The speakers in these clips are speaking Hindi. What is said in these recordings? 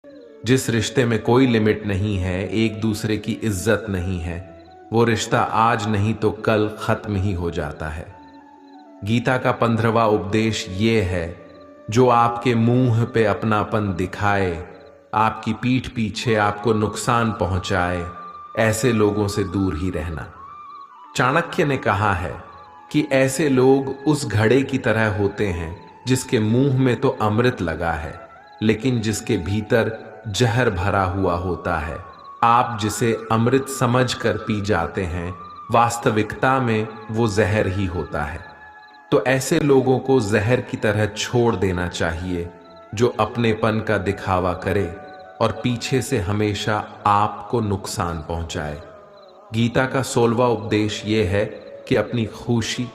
जिस रिश्ते में कोई लिमिट नहीं है, एक दूसरे की इज्जत नहीं है, वो रिश्ता आज नहीं तो कल खत्म ही हो जाता है। गीता का 15वां उपदेश ये है, जो आपके मुंह पे अपनापन दिखाए, आपकी पीठ पीछे आपको नुकसान पहुंचाए, ऐसे लोगों से दूर ही रहना। चाणक्य ने कहा है कि ऐसे लोग उस घड़े की तरह होते हैं जिसके मुंह में तो अमृत लगा है, लेकिन जिसके भीतर जहर भरा हुआ होता है। आप जिसे अमृत समझकर पी जाते हैं, वास्तविकता में वो जहर ही होता है। तो ऐसे लोगों को जहर की तरह छोड़ देना चाहिए, जो अपनेपन का दिखावा करे और पीछे से हमेशा आपको नुकसान पहुंचाए। गीता का 16वां उपदेश यह है कि अपनी खुशी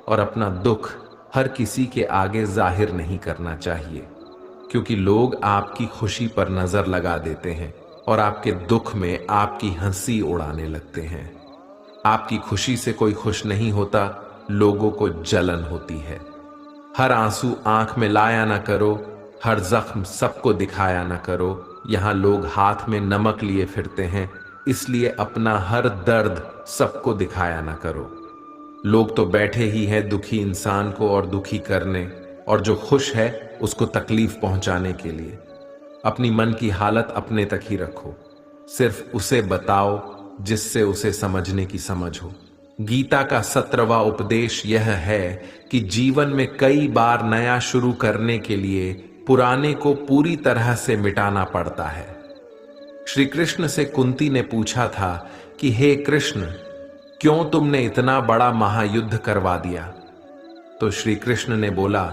और अपना दुख हर किसी के आगे जाहिर नहीं करना चाहिए, क्योंकि लोग आपकी खुशी पर नजर लगा देते हैं और आपके दुख में आपकी हंसी उड़ाने लगते हैं। आपकी खुशी से कोई खुश नहीं होता, लोगों को जलन होती है। हर आंसू आंख में लाया ना करो, हर जख्म सबको दिखाया ना करो। यहां लोग हाथ में नमक लिए फिरते हैं, इसलिए अपना हर दर्द सबको दिखाया ना करो। लोग तो बैठे ही हैं दुखी इंसान को और दुखी करने, और जो खुश है उसको तकलीफ पहुंचाने के लिए। अपनी मन की हालत अपने तक ही रखो, सिर्फ उसे बताओ जिससे उसे समझने की समझ हो। गीता का 17वां उपदेश यह है कि जीवन में कई बार नया शुरू करने के लिए पुराने को पूरी तरह से मिटाना पड़ता है। श्री कृष्ण से कुंती ने पूछा था कि हे कृष्ण, क्यों तुमने इतना बड़ा महायुद्ध करवा दिया? तो श्री कृष्ण ने बोला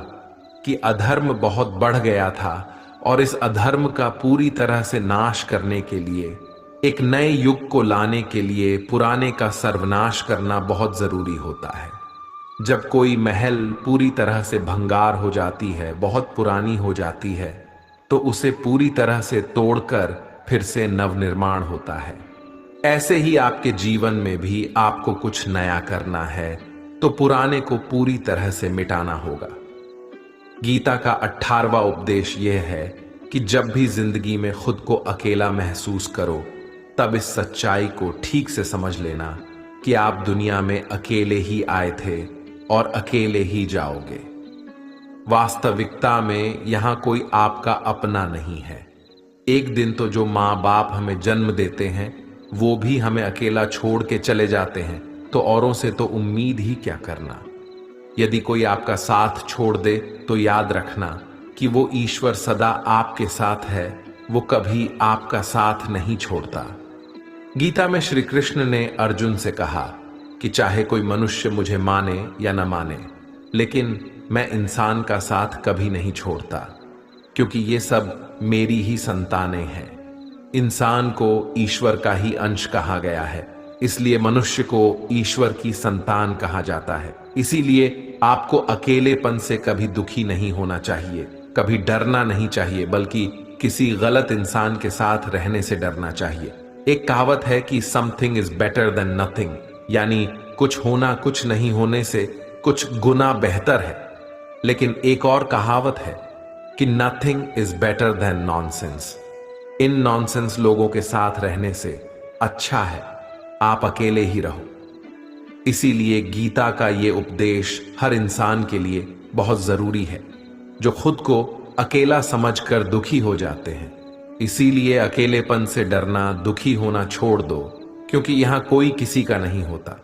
कि अधर्म बहुत बढ़ गया था और इस अधर्म का पूरी तरह से नाश करने के लिए, एक नए युग को लाने के लिए पुराने का सर्वनाश करना बहुत जरूरी होता है। जब कोई महल पूरी तरह से भंगार हो जाती है, बहुत पुरानी हो जाती है, तो उसे पूरी तरह से तोड़कर फिर से नवनिर्माण होता है। ऐसे ही आपके जीवन में भी आपको कुछ नया करना है, तो पुराने को पूरी तरह से मिटाना होगा। गीता का 18वां उपदेश यह है कि जब भी जिंदगी में खुद को अकेला महसूस करो, तब इस सच्चाई को ठीक से समझ लेना कि आप दुनिया में अकेले ही आए थे और अकेले ही जाओगे। वास्तविकता में यहां कोई आपका अपना नहीं है। एक दिन तो जो माँ बाप हमें जन्म देते हैं, वो भी हमें अकेला छोड़ के चले जाते हैं, तो औरों से तो उम्मीद ही क्या करना। यदि कोई आपका साथ छोड़ दे तो याद रखना कि वो ईश्वर सदा आपके साथ है, वो कभी आपका साथ नहीं छोड़ता। गीता में श्री कृष्ण ने अर्जुन से कहा कि चाहे कोई मनुष्य मुझे माने या न माने, लेकिन मैं इंसान का साथ कभी नहीं छोड़ता, क्योंकि ये सब मेरी ही संतानें हैं। इंसान को ईश्वर का ही अंश कहा गया है, इसलिए मनुष्य को ईश्वर की संतान कहा जाता है। इसीलिए आपको अकेलेपन से कभी दुखी नहीं होना चाहिए, कभी डरना नहीं चाहिए, बल्कि किसी गलत इंसान के साथ रहने से डरना चाहिए। एक कहावत है कि something is better than nothing, यानी कुछ होना कुछ नहीं होने से कुछ गुना बेहतर है। लेकिन एक और कहावत है कि nothing is better than nonsense. In nonsense लोगों के साथ रहने से अच्छा है आप अकेले ही रहो। इसीलिए गीता का ये उपदेश हर इंसान के लिए बहुत जरूरी है, जो खुद को अकेला समझकर दुखी हो जाते हैं। इसीलिए अकेलेपन से डरना, दुखी होना छोड़ दो, क्योंकि यहां कोई किसी का नहीं होता।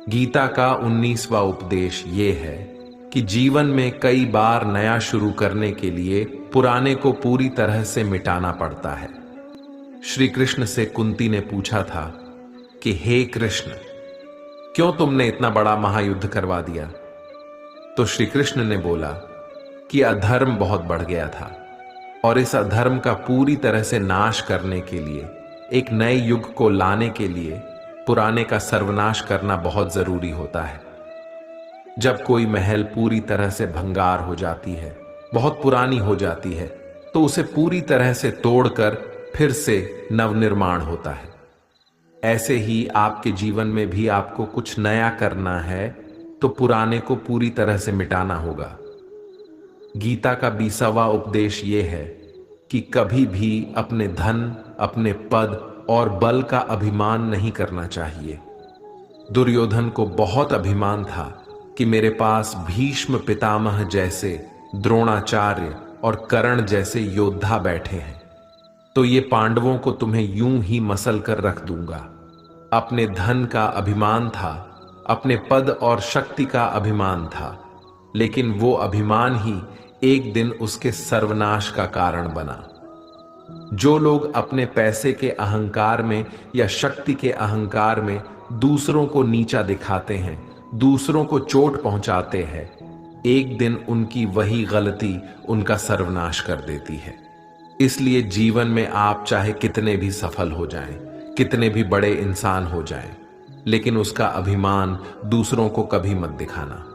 गीता का 19वां उपदेश ये है कि जीवन में कई बार नया शुरू करने के लिए पुराने को पूरी तरह से मिटाना पड़ता है। श्री कृष्ण से कुंती ने पूछा था कि हे कृष्ण, क्यों तुमने इतना बड़ा महायुद्ध करवा दिया? तो श्री कृष्ण ने बोला कि अधर्म बहुत बढ़ गया था और इस अधर्म का पूरी तरह से नाश करने के लिए, एक नए युग को लाने के लिए पुराने का सर्वनाश करना बहुत जरूरी होता है। जब कोई महल पूरी तरह से भंगार हो जाती है, बहुत पुरानी हो जाती है, तो उसे पूरी तरह से तोड़कर फिर से नवनिर्माण होता है। ऐसे ही आपके जीवन में भी आपको कुछ नया करना है, तो पुराने को पूरी तरह से मिटाना होगा। गीता का 20वां उपदेश यह है कि कभी भी अपने धन, अपने पद और बल का अभिमान नहीं करना चाहिए। दुर्योधन को बहुत अभिमान था कि मेरे पास भीष्म पितामह जैसे, द्रोणाचार्य और कर्ण जैसे योद्धा बैठे हैं, तो ये पांडवों को तुम्हें यूं ही मसल कर रख दूंगा। अपने धन का अभिमान था, अपने पद और शक्ति का अभिमान था, लेकिन वो अभिमान ही एक दिन उसके सर्वनाश का कारण बना। जो लोग अपने पैसे के अहंकार में या शक्ति के अहंकार में दूसरों को नीचा दिखाते हैं, दूसरों को चोट पहुंचाते हैं, एक दिन उनकी वही गलती उनका सर्वनाश कर देती है। इसलिए जीवन में आप चाहे कितने भी सफल हो जाएं, कितने भी बड़े इंसान हो जाएं, लेकिन उसका अभिमान दूसरों को कभी मत दिखाना।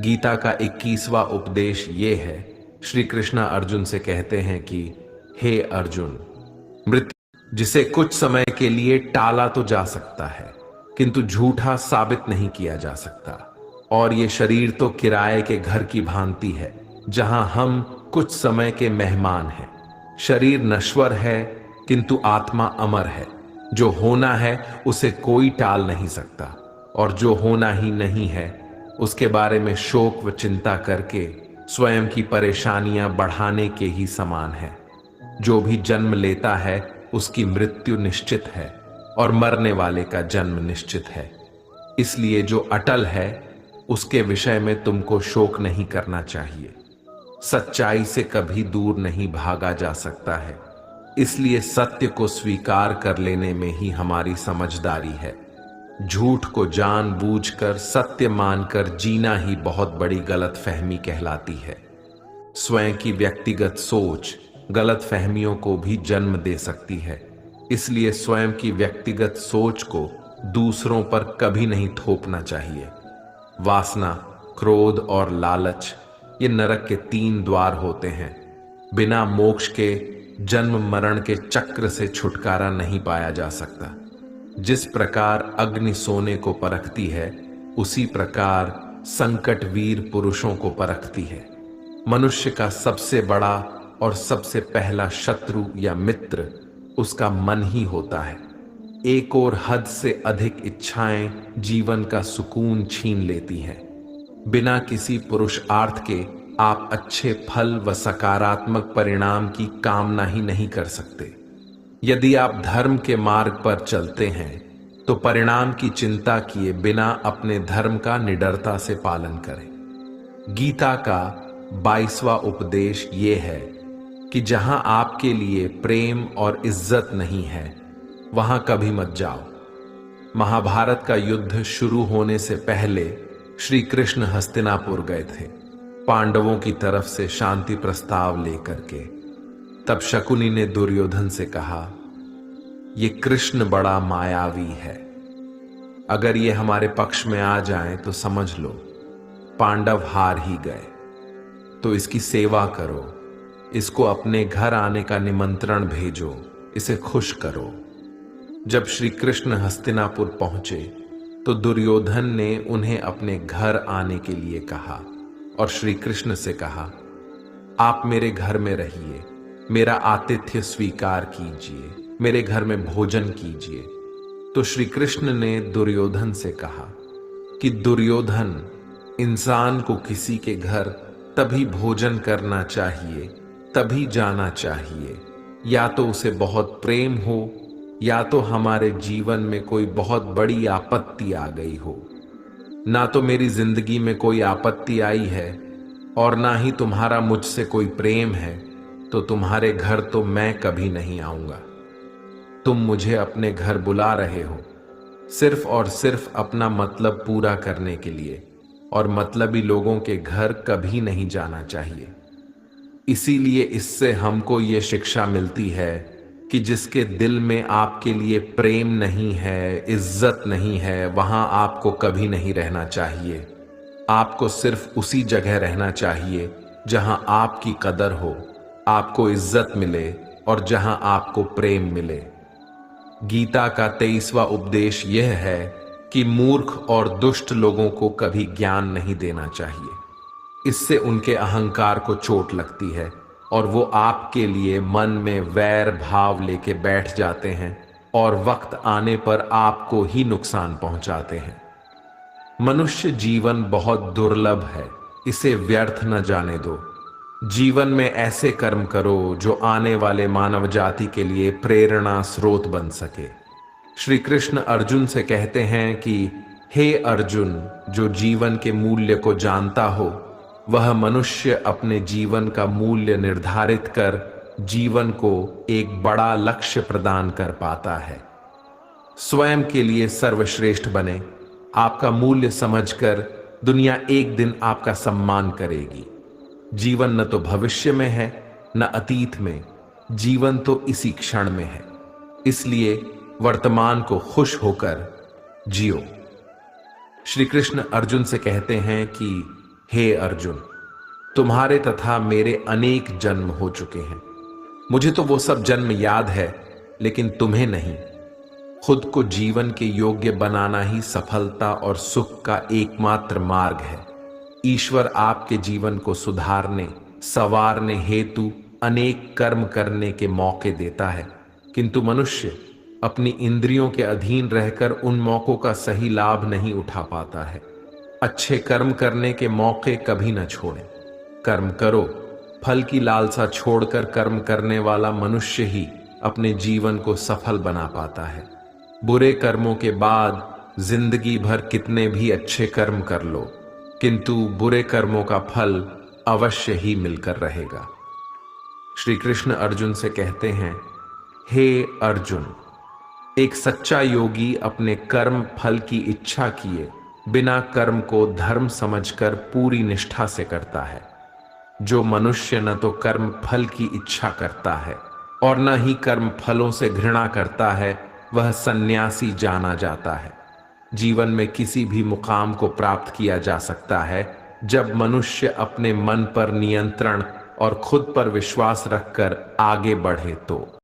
गीता का 21वां उपदेश ये है। श्री कृष्ण अर्जुन से कहते हैं कि हे अर्जुन, मृत्यु जिसे कुछ समय के लिए टाला तो जा सकता है, किंतु झूठा साबित नहीं किया जा सकता। और ये शरीर तो किराए के घर की भांति है, जहां हम कुछ समय के मेहमान हैं। शरीर नश्वर है, किंतु आत्मा अमर है। जो होना है उसे कोई टाल नहीं सकता, और जो होना ही नहीं है उसके बारे में शोक व चिंता करके स्वयं की परेशानियां बढ़ाने के ही समान है। जो भी जन्म लेता है उसकी मृत्यु निश्चित है, और मरने वाले का जन्म निश्चित है। इसलिए जो अटल है उसके विषय में तुमको शोक नहीं करना चाहिए। सच्चाई से कभी दूर नहीं भागा जा सकता है, इसलिए सत्य को स्वीकार कर लेने में ही हमारी समझदारी है। झूठ को जानबूझकर सत्य मानकर जीना ही बहुत बड़ी गलतफहमी कहलाती है। स्वयं की व्यक्तिगत सोच गलत फहमियों को भी जन्म दे सकती है, इसलिए स्वयं की व्यक्तिगत सोच को दूसरों पर कभी नहीं थोपना चाहिए। वासना, क्रोध और लालच ये नरक के 3 द्वार होते हैं। बिना मोक्ष के जन्म मरण के चक्र से छुटकारा नहीं पाया जा सकता। जिस प्रकार अग्नि सोने को परखती है, उसी प्रकार संकट वीर पुरुषों को परखती है। मनुष्य का सबसे बड़ा और सबसे पहला शत्रु या मित्र उसका मन ही होता है। एक और हद से अधिक इच्छाएं जीवन का सुकून छीन लेती हैं। बिना किसी पुरुषार्थ के आप अच्छे फल व सकारात्मक परिणाम की कामना ही नहीं कर सकते। यदि आप धर्म के मार्ग पर चलते हैं तो परिणाम की चिंता किए बिना अपने धर्म का निडरता से पालन करें। गीता का 22वां उपदेश ये है कि जहां आपके लिए प्रेम और इज्जत नहीं है, वहां कभी मत जाओ। महाभारत का युद्ध शुरू होने से पहले श्री कृष्ण हस्तिनापुर गए थे, पांडवों की तरफ से शांति प्रस्ताव लेकर के। तब शकुनी ने दुर्योधन से कहा, ये कृष्ण बड़ा मायावी है, अगर ये हमारे पक्ष में आ जाएं तो समझ लो पांडव हार ही गए। तो इसकी सेवा करो, इसको अपने घर आने का निमंत्रण भेजो, इसे खुश करो। जब श्री कृष्ण हस्तिनापुर पहुंचे तो दुर्योधन ने उन्हें अपने घर आने के लिए कहा और श्री कृष्ण से कहा, आप मेरे घर में रहिए, मेरा आतिथ्य स्वीकार कीजिए, मेरे घर में भोजन कीजिए। तो श्री कृष्ण ने दुर्योधन से कहा कि दुर्योधन, इंसान को किसी के घर तभी भोजन करना चाहिए, तभी जाना चाहिए, या तो उसे बहुत प्रेम हो, या तो हमारे जीवन में कोई बहुत बड़ी आपत्ति आ गई हो। ना तो मेरी जिंदगी में कोई आपत्ति आई है और ना ही तुम्हारा मुझसे कोई प्रेम है, तो तुम्हारे घर तो मैं कभी नहीं आऊंगा। तुम मुझे अपने घर बुला रहे हो सिर्फ और सिर्फ अपना मतलब पूरा करने के लिए, और मतलबी लोगों के घर कभी नहीं जाना चाहिए। इसीलिए इससे हमको ये शिक्षा मिलती है कि जिसके दिल में आपके लिए प्रेम नहीं है, इज्जत नहीं है, वहां आपको कभी नहीं रहना चाहिए। आपको सिर्फ उसी जगह रहना चाहिए जहां आपकी कदर हो, आपको इज्जत मिले और जहां आपको प्रेम मिले। गीता का 23वां उपदेश यह है कि मूर्ख और दुष्ट लोगों को कभी ज्ञान नहीं देना चाहिए। इससे उनके अहंकार को चोट लगती है और वो आपके लिए मन में वैर भाव लेके बैठ जाते हैं और वक्त आने पर आपको ही नुकसान पहुंचाते हैं। मनुष्य जीवन बहुत दुर्लभ है, इसे व्यर्थ न जाने दो। जीवन में ऐसे कर्म करो जो आने वाले मानव जाति के लिए प्रेरणा स्रोत बन सके। श्री कृष्ण अर्जुन से कहते हैं कि हे अर्जुन, जो जीवन के मूल्य को जानता हो वह मनुष्य अपने जीवन का मूल्य निर्धारित कर जीवन को एक बड़ा लक्ष्य प्रदान कर पाता है। स्वयं के लिए सर्वश्रेष्ठ बने। आपका मूल्य समझकर दुनिया एक दिन आपका सम्मान करेगी। जीवन न तो भविष्य में है न अतीत में, जीवन तो इसी क्षण में है। इसलिए वर्तमान को खुश होकर जियो। श्री कृष्ण अर्जुन से कहते हैं कि हे अर्जुन, तुम्हारे तथा मेरे अनेक जन्म हो चुके हैं। मुझे तो वो सब जन्म याद है, लेकिन तुम्हें नहीं। खुद को जीवन के योग्य बनाना ही सफलता और सुख का एकमात्र मार्ग है। ईश्वर आपके जीवन को सुधारने संवारने हेतु अनेक कर्म करने के मौके देता है, किंतु मनुष्य अपनी इंद्रियों के अधीन रहकर उन मौकों का सही लाभ नहीं उठा पाता है। अच्छे कर्म करने के मौके कभी न छोड़ें। कर्म करो, फल की लालसा छोड़कर कर्म करने वाला मनुष्य ही अपने जीवन को सफल बना पाता है। बुरे कर्मों के बाद जिंदगी भर कितने भी अच्छे कर्म कर लो, किंतु बुरे कर्मों का फल अवश्य ही मिलकर रहेगा। श्री कृष्ण अर्जुन से कहते हैं, हे अर्जुन, एक सच्चा योगी अपने कर्म फल की इच्छा किए बिना कर्म को धर्म समझकर पूरी निष्ठा से करता है। जो मनुष्य न तो कर्म फल की इच्छा करता है और न ही कर्म फलों से घृणा करता है, वह सन्यासी जाना जाता है। जीवन में किसी भी मुकाम को प्राप्त किया जा सकता है जब मनुष्य अपने मन पर नियंत्रण और खुद पर विश्वास रखकर आगे बढ़े तो।